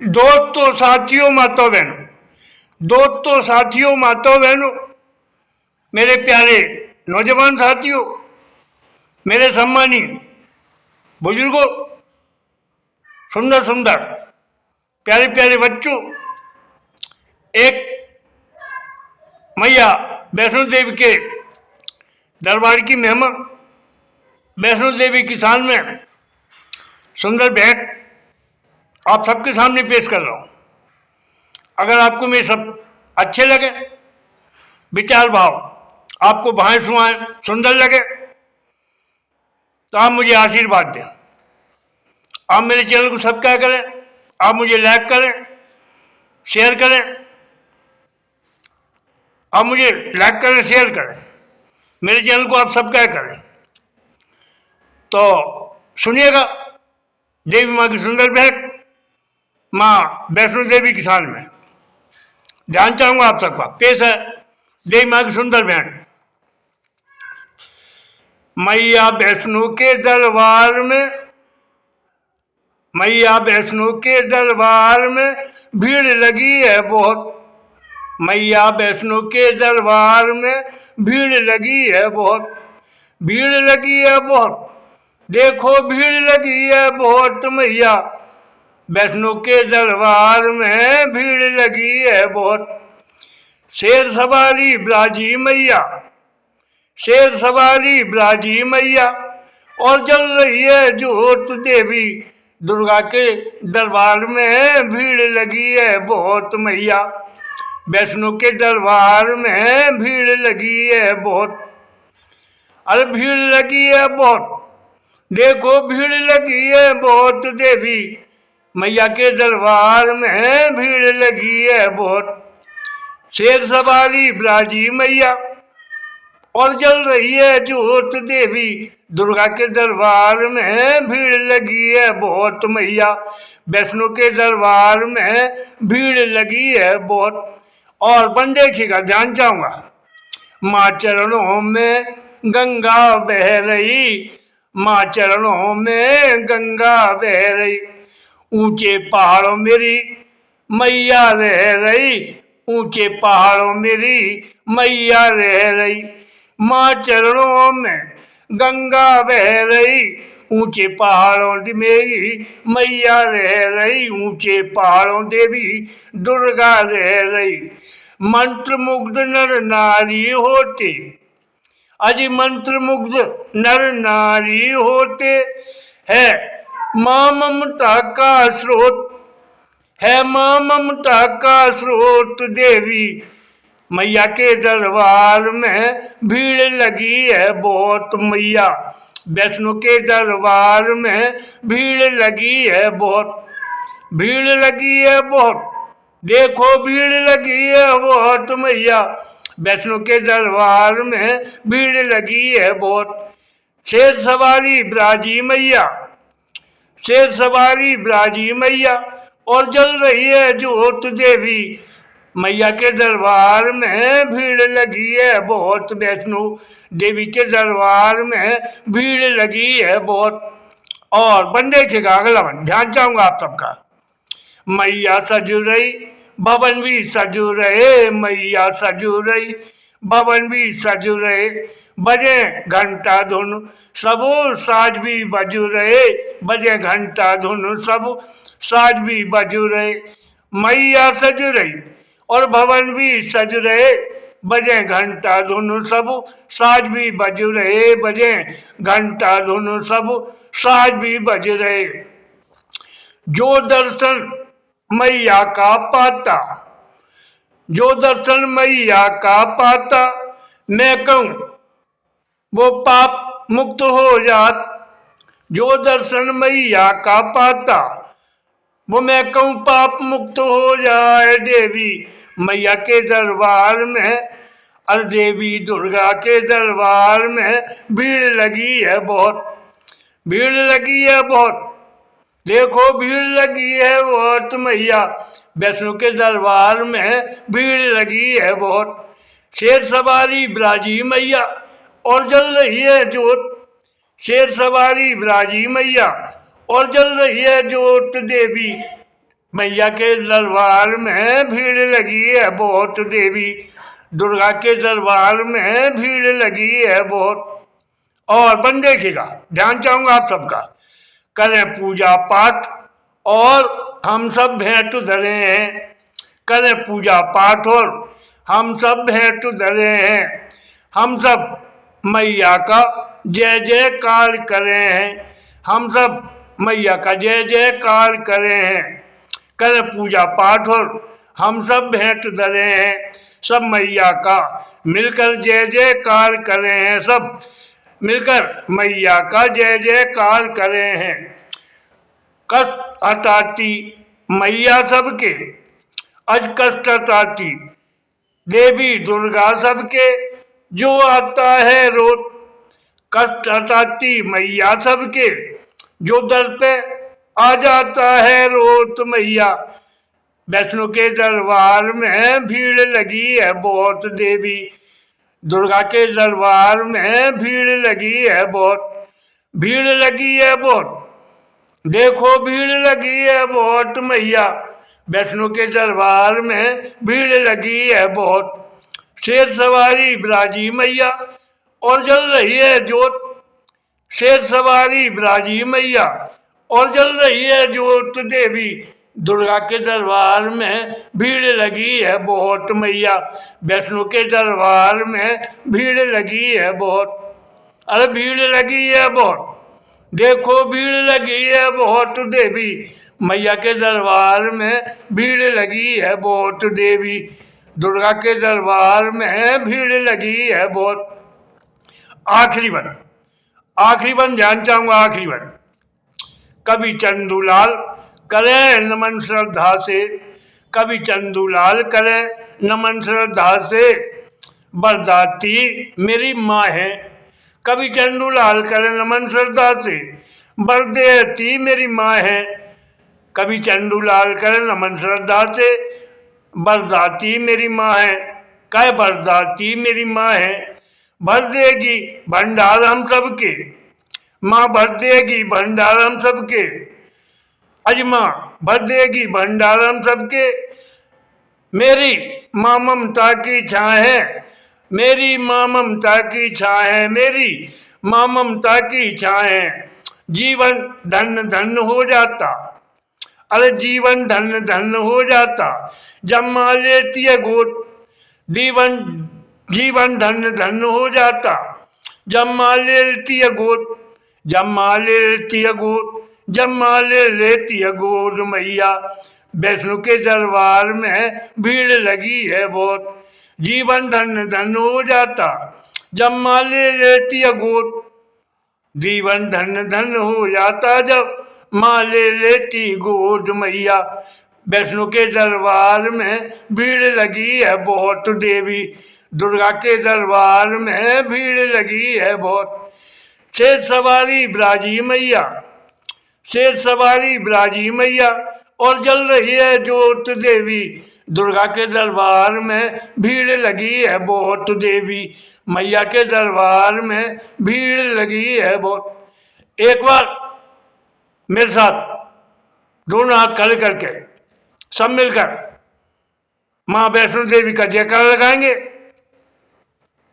दोस्तों, साथियों, माताओं बहनों, दोस्तों, साथियों, माताओं बहनों, मेरे प्यारे नौजवान साथियों, मेरे सम्मानीय बुजुर्गों, सुंदर सुंदर प्यारे प्यारे बच्चों, एक मैया वैष्णो देवी के दरबार की महिमा, वैष्णो देवी की शान में सुंदर भेंट आप सबके सामने पेश कर रहा हूँ। अगर आपको मेरे सब अच्छे लगे, विचार भाव आपको भाएं सुहाएं सुंदर लगे, तो आप मुझे आशीर्वाद दें। आप मेरे चैनल को सब्सक्राइब करें, आप मुझे लाइक करें, शेयर करें, आप मुझे लाइक करें, शेयर करें, मेरे चैनल को आप सब्सक्राइब करें। तो सुनिएगा देवी माँ की सुंदर भेंट, माँ वैष्णो देवी की शान में। ध्यान चाहूंगा आप सबका, पेश है देवी माँ की सुंदर भेंट। मैया वैष्णो के दरबार में, मैया वैष्णो के दरबार में भीड़ लगी है बहुत, मैया वैष्णो के दरबार में भीड़ लगी है बहुत, भीड़ लगी है बहुत, देखो भीड़ लगी है बहुत, मैया वैष्णो के दरबार में भीड़ लगी है बहुत। शेर सवारी ब्राजी मैया, शेर सवारी ब्राजी मैया, और जल रही है जोत देवी दुर्गा के दरबार में भीड़ लगी है बहुत, मैया वैष्णो के दरबार में भीड़ लगी है बहुत। अरे भीड़ लगी है बहुत, देखो भीड़ लगी है बहुत, देवी मैया के दरबार में भीड़ लगी है बहुत। शेर सवारी ब्राजी मैया, और जल रही है जोत देवी दुर्गा के दरबार में भीड़ लगी है बहुत, मैया वैष्णो के दरबार में भीड़ लगी है बहुत। और बन देखिएगा, ध्यान चाहूंगा। माँ चरणों में गंगा बह रही, माँ चरणों में गंगा बह रही, ऊंचे पहाड़ों मेरी मैया रह रही, ऊंचे पहाड़ों मेरी मैया रह रही, माँ चरणों में गंगा बह रही, ऊंचे पहाड़ों मेरी मैया रह रही, ऊंचे पहाड़ों देवी दुर्गा रह रही। मंत्र मुग्ध नर नारी होते, अजी मंत्र मुग्ध नर नारी होते है माँ ममता का स्रोत, है माँ ममता का स्रोत, देवी मैया के दरबार में भीड़ लगी है बहुत, मैया वैष्णो के दरबार में भीड़ लगी है बहुत, भीड़ लगी है बहुत, देखो भीड़ लगी है बहुत, मैया वैष्णो के दरबार में भीड़ लगी है बहुत। शेर सवारी ब्राजी मैया, शेर सवारी ब्राजी मैया, और जल रही है जोत देवी मैया के दरबार में भीड़ लगी है बहुत, वैष्णो देवी के दरबार में भीड़ लगी है बहुत। और बन देखिएगा अगला बन, ध्यान चाहूंगा आप सबका। मैया सजू रही, भवन भी सजू रहे, मैया सजू रही, भवन भी सजू रहे, बजे घंटा धुन सब साज भी बजू रहे, बजे घंटा धुन सब साज भी बजू रहे, मैया सज रही और भवन भी सज रहे, बजे घंटा धुन सब साज भी बज रहे, बजे घंटा धुन सब साज भी बज रहे। जो दर्शन मैया का पाता, जो दर्शन मैया का पाता, मैं कहूँ वो पाप मुक्त हो जात, जो दर्शन मैया का पाता वो मैं कहूँ पाप मुक्त हो जाए, देवी मैया के दरबार में, और देवी दुर्गा के दरबार में भीड़ लगी है बहुत, भीड़ लगी है बहुत, देखो भीड़ लगी है बहुत, मैया वैष्णो के दरबार में भीड़ लगी है बहुत। शेर सवारी ब्राजी मैया, और जल रही है जोत, शेर सवारी ब्राजी मैया, और जल रही है जोत, देवी मैया के दरबार में भीड़ लगी है बहुत देवी, दुर्गा के दरबार में भीड़ लगी है बहुत। और बन देखिएगा, ध्यान चाहूंगा आप सबका, करें पूजा पाठ और हम सब भेंट धरे हैं, करें पूजा पाठ और हम सब भेंट धरे हैं, हम सब मैया का जय जयकार करें हैं, हम सब मैया का जय जयकार करें हैं, करें पूजा पाठ और हम सब भेंट धरे हैं, सब मैया का मिलकर जय जयकार करें हैं, सब मिलकर मैया का जय जयकार करें हैं। कष्ट हटाती मैया सबके, अज कष्ट हटाती देवी दुर्गा सबके, जो आता है रोज कष्ट हटाती मैया सबके, जो दर पे आ जाता है रोज मैया। वैष्णो के दरबार में भीड़ लगी है बहुत देवी, दुर्गा के दरबार में भीड़ लगी है बहुत, भीड़ लगी है बहुत, देखो भीड़ लगी है बहुत मैया, वैष्णो के दरबार में भीड़ लगी है बहुत। शेर सवारी बिराजी मैया और जल रही है जोत, शेर सवारी बिराजी मैया और जल रही है जोत देवी, दुर्गा के दरबार में भीड़ लगी है बहुत मैया, वैष्णो के दरबार में भीड़ लगी है बहुत। अरे भीड़ लगी है बहुत, देखो भीड़ लगी है बहुत देवी, मैया के दरबार में भीड़ लगी है बहुत देवी, दुर्गा के दरबार में भीड़ लगी है बहुत। आखिरी वन, आखिरी वन ध्यान चाहूंगा, आखिरी वन। कभी चंदूलाल करे नमन श्रद्धा से, कभी चंदूलाल करे नमन श्रद्धा से, बरदाती मेरी माँ है, कभी चंदूलाल करे नमन श्रद्धा से, बरदेती मेरी माँ है, कभी चंदूलाल करे नमन श्रद्धा से, बरदाती मेरी माँ है, कह बरदाती मेरी माँ है, भर देगी भंडार हम सबके, माँ भर देगी भंडार हम सबके, अज माँ भर देगी भंडार हम सबके, मेरी माँ ममता की छाँ है, मेरी माँ ममता की छाँ है, मेरी माँ ममता की छाँ है, जीवन धन धन हो जाता, अरे जीवन धन धन हो जाता, जब माँ लेती है गोद, जीवन जीवन धन धन हो जाता, जब माँ लेती है गोद, जब माँ लेती है गोद, जब माँ ले लेती है गोद मैया, वैष्णो के दरबार में भीड़ लगी है बहुत, जीवन धन धन हो जाता, जब माँ ले लेती है गोद, जीवन धन धन हो जाता, जब माँ ले लेती गोद मैया, वैष्णो के दरबार में भीड़ लगी है बहुत देवी, दुर्गा के दरबार में भीड़ लगी है बहुत। शेर सवारी बिराजी मैया, शेर सवारी बिराजी मैया और जल रही है जोत देवी, दुर्गा के दरबार में भीड़ लगी है बहुत देवी, मैया के दरबार में भीड़ लगी है बहुत। एक बार मेरे साथ दोनों हाथ खड़े करके सब मिलकर माँ वैष्णो देवी का जयकारा लगाएंगे,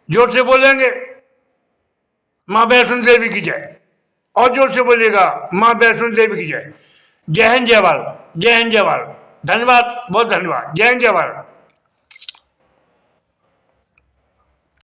जोर से बोलेंगे माँ वैष्णो देवी की जय, और जोर से बोलेगा माँ वैष्णो देवी की जय। जय हिंद जय भारत, जय हिंद जय भारत, धन्यवाद, बहुत धन्यवाद, जय हिंद जय भारत।